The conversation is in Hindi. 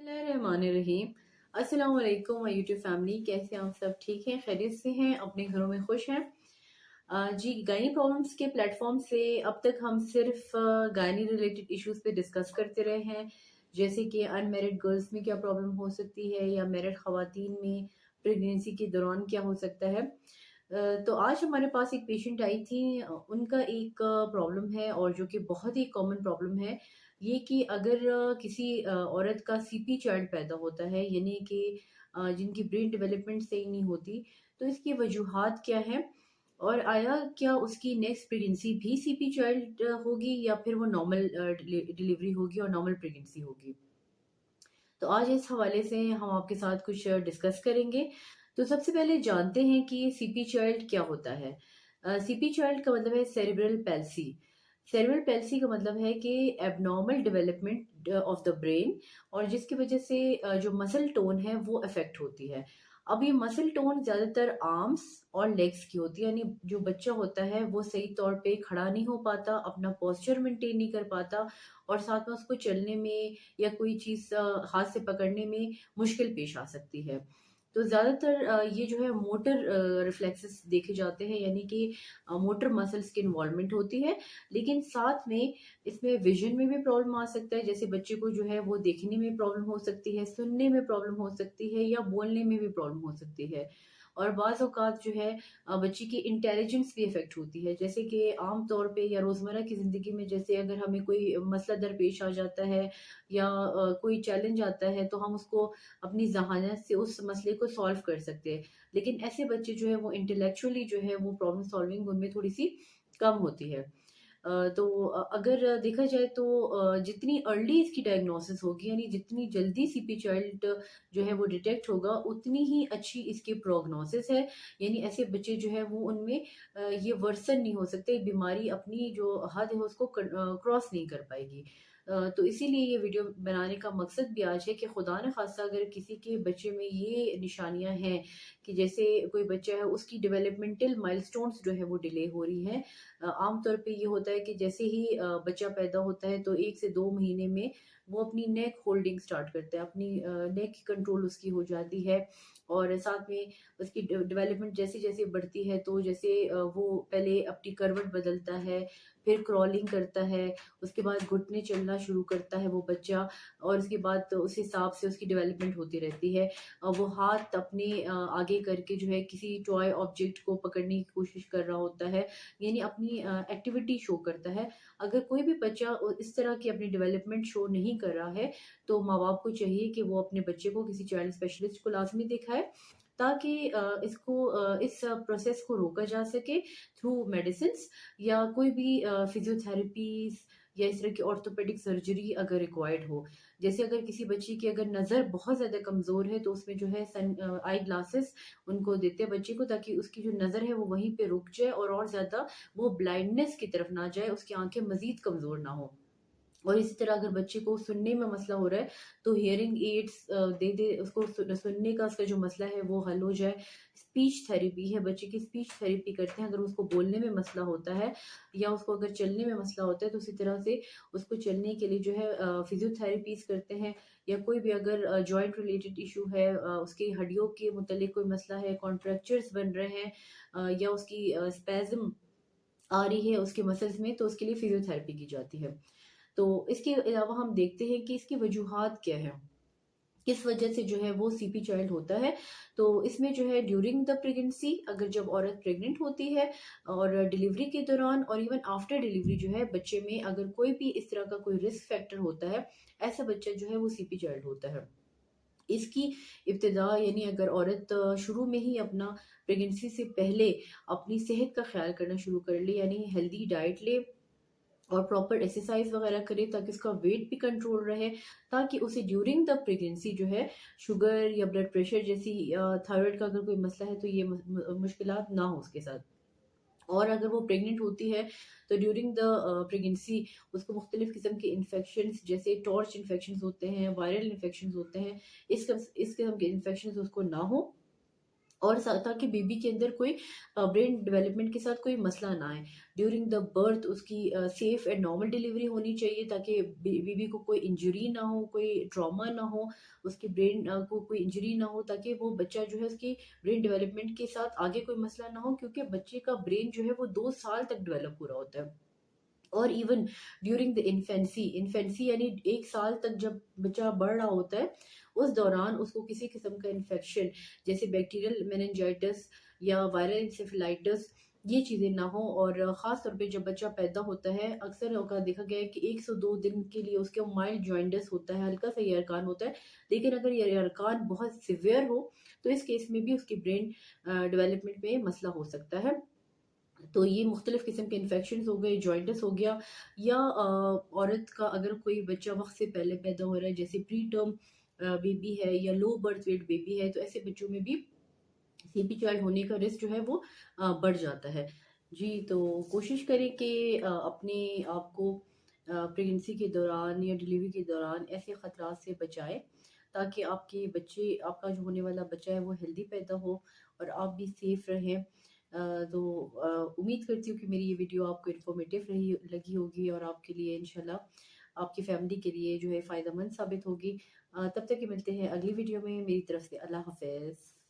रहीम। अस्सलाम वालेकुम माय यूट्यूब फैमिली, कैसे हैं आप सब? ठीक हैं, खैरियत से हैं, अपने घरों में खुश हैं? जी, गायनी प्रॉब्लम्स के प्लेटफॉर्म से अब तक हम सिर्फ गायनी रिलेटेड इश्यूज पे डिस्कस करते रहे हैं, जैसे कि अनमैरिड गर्ल्स में क्या प्रॉब्लम हो सकती है या मैरिड खवातीन में प्रेगनेंसी के दौरान क्या हो सकता है। तो आज हमारे पास एक पेशेंट आई थी। उनका एक प्रॉब्लम है और जो कि बहुत ही कॉमन प्रॉब्लम है, ये कि अगर किसी औरत का सीपी चाइल्ड पैदा होता है, यानी कि जिनकी ब्रेन डेवलपमेंट सही नहीं होती, तो इसकी वजूहात क्या है और आया क्या उसकी नेक्स्ट प्रेगनेंसी भी सीपी चाइल्ड होगी या फिर वो नॉर्मल डिलीवरी होगी और नॉर्मल प्रेगनेंसी होगी। तो आज इस हवाले से हम आपके साथ कुछ डिस्कस करेंगे। तो सबसे पहले जानते हैं कि सीपी चाइल्ड क्या होता है। सीपी चाइल्ड का मतलब है सेरेब्रल पैल्सी। सेरेब्रल पैल्सी का मतलब है कि abnormal development of the brain, और जिसकी वजह से जो मसल टोन है वो अफेक्ट होती है। अब ये मसल टोन ज्यादातर आर्म्स और लेग्स की होती है, यानी जो बच्चा होता है वो सही तौर पे खड़ा नहीं हो पाता, अपना पोस्चर मेंटेन नहीं कर पाता, और साथ में उसको चलने में या कोई चीज़ हाथ से पकड़ने में मुश्किल पेश आ सकती है। तो ज़्यादातर ये जो है मोटर रिफ्लेक्सेस देखे जाते हैं, यानी कि मोटर मसल्स की इन्वॉल्वमेंट होती है। लेकिन साथ में इसमें विज़न में भी प्रॉब्लम आ सकता है, जैसे बच्चे को जो है वो देखने में प्रॉब्लम हो सकती है, सुनने में प्रॉब्लम हो सकती है या बोलने में भी प्रॉब्लम हो सकती है। और बाज़ औक़ात जो है बच्चे की इंटेलिजेंस भी इफ़ेक्ट होती है, जैसे कि आम तौर पे या रोज़मर्रा की ज़िंदगी में जैसे अगर हमें कोई मसला दरपेश आ जाता है या कोई चैलेंज आता है, तो हम उसको अपनी ज़हानत से उस मसले को सॉल्व कर सकते हैं। लेकिन ऐसे बच्चे जो है वो इंटेलेक्चुअली जो है वो प्रॉब्लम सॉल्विंग उनमें थोड़ी-सी कम होती है। तो अगर देखा जाए तो जितनी अर्ली इसकी डायग्नोसिस होगी, यानी जितनी जल्दी सीपी चाइल्ड जो है वो डिटेक्ट होगा, उतनी ही अच्छी इसकी प्रोग्नोसिस है। यानी ऐसे बच्चे जो है वो उनमें ये वर्सन नहीं हो सकते, बीमारी अपनी जो हद है उसको क्रॉस नहीं कर पाएगी। तो इसीलिए ये वीडियो बनाने का मकसद भी आज है कि खुदा न खास्ता अगर किसी के बच्चे में ये निशानियां हैं कि जैसे कोई बच्चा है उसकी डेवलपमेंटल माइलस्टोन्स जो है वो डिले हो रही हैं। आमतौर पे ये होता है कि जैसे ही बच्चा पैदा होता है तो 1 से 2 महीने में वो अपनी नेक होल्डिंग स्टार्ट करता है, अपनी नेक की कंट्रोल उसकी हो जाती है। और साथ में उसकी डेवलपमेंट जैसे-जैसे बढ़ती है, तो जैसे वो पहले अपनी करवट बदलता है, फिर क्रॉलिंग करता है, उसके बाद घुटने चलना शुरू करता है वो बच्चा, और उसके बाद तो उस हिसाब से उसकी डेवलपमेंट होती रहती है। वो हाथ अपने आगे करके जो है किसी टॉय ऑब्जेक्ट को पकड़ने की कोशिश कर रहा होता है, यानी अपनी एक्टिविटी शो करता है। अगर कोई भी बच्चा इस तरह की अपनी डेवलपमेंट शो नहीं कर रहा है, तो माँ-बाप को चाहिए कि वो अपने बच्चे को किसी चाइल्ड स्पेशलिस्ट को लाज़मी दिखाए, ताकि इस प्रोसेस को रोका जा सके थ्रू मेडिसिन्स या कोई भी फिज़ियोथेरेपीज़ या इस तरह की ऑर्थोपेडिक सर्जरी अगर रिक्वायर्ड हो। जैसे अगर किसी बच्चे की अगर नज़र बहुत ज़्यादा कमज़ोर है, तो उसमें जो है आई ग्लासेस उनको देते हैं बच्चे को, ताकि उसकी जो नज़र है वो वहीं पे रुक जाए और ज़्यादा वो ब्लाइंडनेस की तरफ ना जाए, उसकी आँखें मज़ीद कमज़ोर ना हो। और इसी तरह अगर बच्चे को सुनने में मसला हो रहा है, तो हियरिंग एड्स दे दे उसको, सुनने का उसका जो मसला है वो हल हो जाए। स्पीच थेरेपी है, बच्चे की स्पीच थेरेपी करते हैं अगर उसको बोलने में मसला होता है या उसको अगर चलने में मसला होता है, तो उसी तरह से उसको चलने के लिए जो है फिजियोथेरेपीज करते हैं। या कोई भी अगर जॉइंट रिलेटेड इशू है, उसकी हड्डियों के मुतल्लिक कोई मसला है, कॉन्ट्रैक्चर्स बन रहे हैं, या उसकी स्पैज़म आ रही है उसके मसल्स में, तो उसके लिए फिजियोथेरेपी की जाती है। तो इसके अलावा हम देखते हैं कि इसकी वजूहात क्या है, किस वजह से जो है वो सीपी चाइल्ड होता है। तो इसमें जो है ड्यूरिंग द प्रेगनेंसी, अगर जब औरत प्रेग्नेंट होती है, और डिलीवरी के दौरान और इवन आफ्टर डिलीवरी जो है बच्चे में अगर कोई भी इस तरह का कोई रिस्क फैक्टर होता है, ऐसा बच्चा जो है वो सीपी चाइल्ड होता है। इसकी इब्तिदा, यानी अगर औरत शुरू में ही अपना प्रेगनेंसी से पहले अपनी सेहत का ख्याल करना शुरू कर ले, यानी हेल्दी डाइट ले और प्रॉपर एक्सरसाइज वगैरह करे, ताकि उसका वेट भी कंट्रोल रहे, ताकि उसे ड्यूरिंग द प्रेगनेंसी जो है शुगर या ब्लड प्रेशर जैसी, थायराइड का अगर कोई मसला है, तो ये मुश्किलात ना हो उसके साथ। और अगर वो प्रेग्नेंट होती है, तो ड्यूरिंग द प्रेगनेंसी उसको मुख्तलिफ किस्म के इन्फेक्शंस, जैसे टॉर्च इन्फेक्शंस होते हैं, वायरल इन्फेक्शंस होते हैं, इस किस्म के इन्फेक्शंस उसको ना हो। और ताकि बेबी के अंदर कोई ब्रेन डेवलपमेंट के साथ कोई मसला ना आए। ड्यूरिंग द बर्थ उसकी सेफ एंड नॉर्मल डिलीवरी होनी चाहिए, ताकि बेबी को कोई इंजरी ना हो, कोई ट्रॉमा ना हो, उसके ब्रेन को कोई इंजरी ना हो, ताकि वो बच्चा जो है उसकी ब्रेन डेवलपमेंट के साथ आगे कोई मसला ना हो, क्योंकि बच्चे का ब्रेन जो है वो 2 साल तक डेवलप हो रहा होता है। और even during the infancy, infancy यानी 1 साल तक जब बच्चा बढ़ रहा होता है, उस दौरान उसको किसी किस्म का इन्फेक्शन जैसे बैक्टीरियल मेनिंजाइटिस या वायरल इंसेफेलाइटिस ये चीज़ें ना हो। और ख़ास तौर पे जब बच्चा पैदा होता है, अक्सर औक़ात देखा गया है कि 1 से 2 दिन के लिए उसके माइल्ड जॉइंटिस होता है, हल्का सा ये अरकान होता है। लेकिन अगर ये अरकान बहुत सिवियर हो, तो इस केस में भी उसकी ब्रेन डेवलपमेंट में मसला हो सकता है। तो ये मुख्तलिफ किस्म के इन्फेक्शंस हो गए, जॉइंटिस हो गया, या औरत का अगर कोई बच्चा वक्त से पहले पैदा हो रहा है, जैसे प्री टर्म बेबी है या लो बर्थ वेट बेबी है, तो ऐसे बच्चों में भी सीपी चाइल्ड होने का रिस्क जो है वो बढ़ जाता है। जी, तो कोशिश करें कि अपने आप को प्रेगनेंसी के दौरान या डिलीवरी के दौरान ऐसे ख़तरात से बचाएं, ताकि आपके बच्चे, आपका जो होने वाला बच्चा है वो हेल्दी पैदा हो और आप भी सेफ रहें। तो उम्मीद करती हूँ कि मेरी ये वीडियो आपको इन्फॉर्मेटिव रही लगी होगी और आपके लिए इंशाल्लाह आपकी फैमिली के लिए जो है फ़ायदेमंद साबित होगी। तब तक के मिलते हैं अगली वीडियो में। मेरी तरफ से अल्लाह हाफ़िज़।